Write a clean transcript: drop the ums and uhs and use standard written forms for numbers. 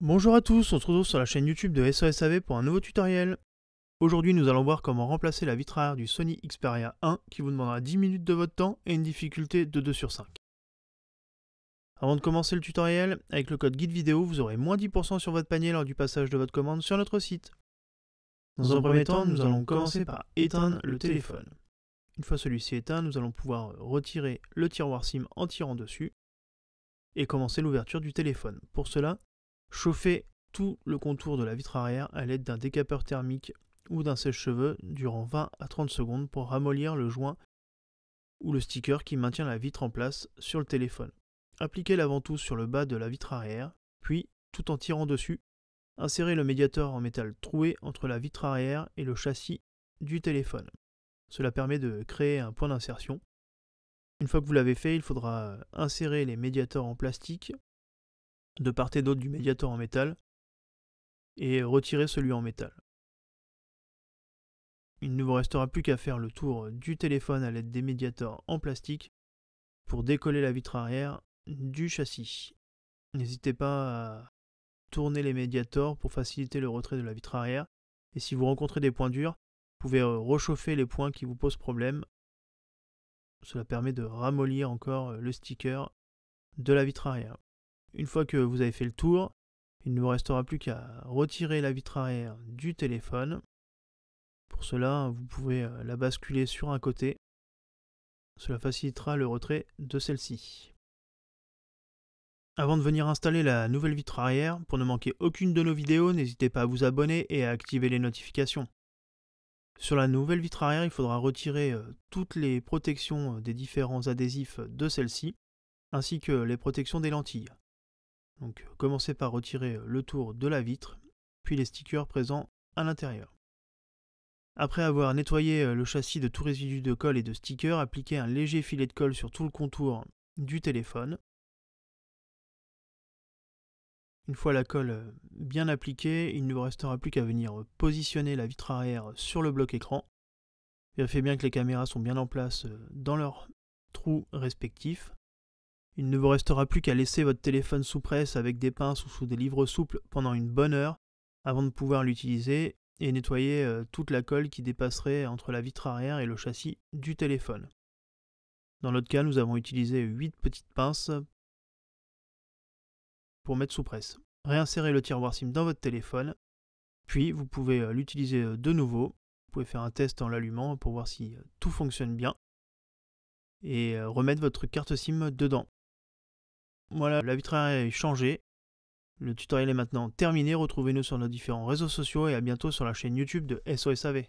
Bonjour à tous, on se retrouve sur la chaîne YouTube de SOSAV pour un nouveau tutoriel. Aujourd'hui nous allons voir comment remplacer la vitre arrière du Sony Xperia 1 qui vous demandera 10 minutes de votre temps et une difficulté de 2 sur 5. Avant de commencer le tutoriel, avec le code guide vidéo vous aurez moins 10% sur votre panier lors du passage de votre commande sur notre site. Dans un premier temps, nous allons commencer par éteindre le téléphone. Une fois celui-ci éteint, nous allons pouvoir retirer le tiroir SIM en tirant dessus et commencer l'ouverture du téléphone. Pour cela, chauffez tout le contour de la vitre arrière à l'aide d'un décapeur thermique ou d'un sèche-cheveux durant 20 à 30 secondes pour ramollir le joint ou le sticker qui maintient la vitre en place sur le téléphone. Appliquez la ventouse sur le bas de la vitre arrière, puis, tout en tirant dessus, insérez le médiator en métal troué entre la vitre arrière et le châssis du téléphone. Cela permet de créer un point d'insertion. Une fois que vous l'avez fait, il faudra insérer les médiators en plastique de part et d'autre du médiator en métal et retirer celui en métal. Il ne vous restera plus qu'à faire le tour du téléphone à l'aide des médiators en plastique pour décoller la vitre arrière du châssis. N'hésitez pas à tourner les médiators pour faciliter le retrait de la vitre arrière, et si vous rencontrez des points durs, vous pouvez rechauffer les points qui vous posent problème. Cela permet de ramollir encore le sticker de la vitre arrière. Une fois que vous avez fait le tour, il ne vous restera plus qu'à retirer la vitre arrière du téléphone. Pour cela, vous pouvez la basculer sur un côté. Cela facilitera le retrait de celle-ci. Avant de venir installer la nouvelle vitre arrière, pour ne manquer aucune de nos vidéos, n'hésitez pas à vous abonner et à activer les notifications. Sur la nouvelle vitre arrière, il faudra retirer toutes les protections des différents adhésifs de celle-ci, ainsi que les protections des lentilles. Donc commencez par retirer le tour de la vitre, puis les stickers présents à l'intérieur. Après avoir nettoyé le châssis de tout résidu de colle et de stickers, appliquez un léger filet de colle sur tout le contour du téléphone. Une fois la colle bien appliquée, il ne vous restera plus qu'à venir positionner la vitre arrière sur le bloc écran. Vérifiez bien que les caméras sont bien en place dans leurs trous respectifs. Il ne vous restera plus qu'à laisser votre téléphone sous presse avec des pinces ou sous des livres souples pendant une bonne heure avant de pouvoir l'utiliser et nettoyer toute la colle qui dépasserait entre la vitre arrière et le châssis du téléphone. Dans notre cas, nous avons utilisé 8 petites pinces pour mettre sous presse. Réinsérez le tiroir SIM dans votre téléphone, puis vous pouvez l'utiliser de nouveau. Vous pouvez faire un test en l'allumant pour voir si tout fonctionne bien et remettre votre carte SIM dedans. Voilà, la vitre arrière est changée. Le tutoriel est maintenant terminé. Retrouvez-nous sur nos différents réseaux sociaux et à bientôt sur la chaîne YouTube de SOSAV.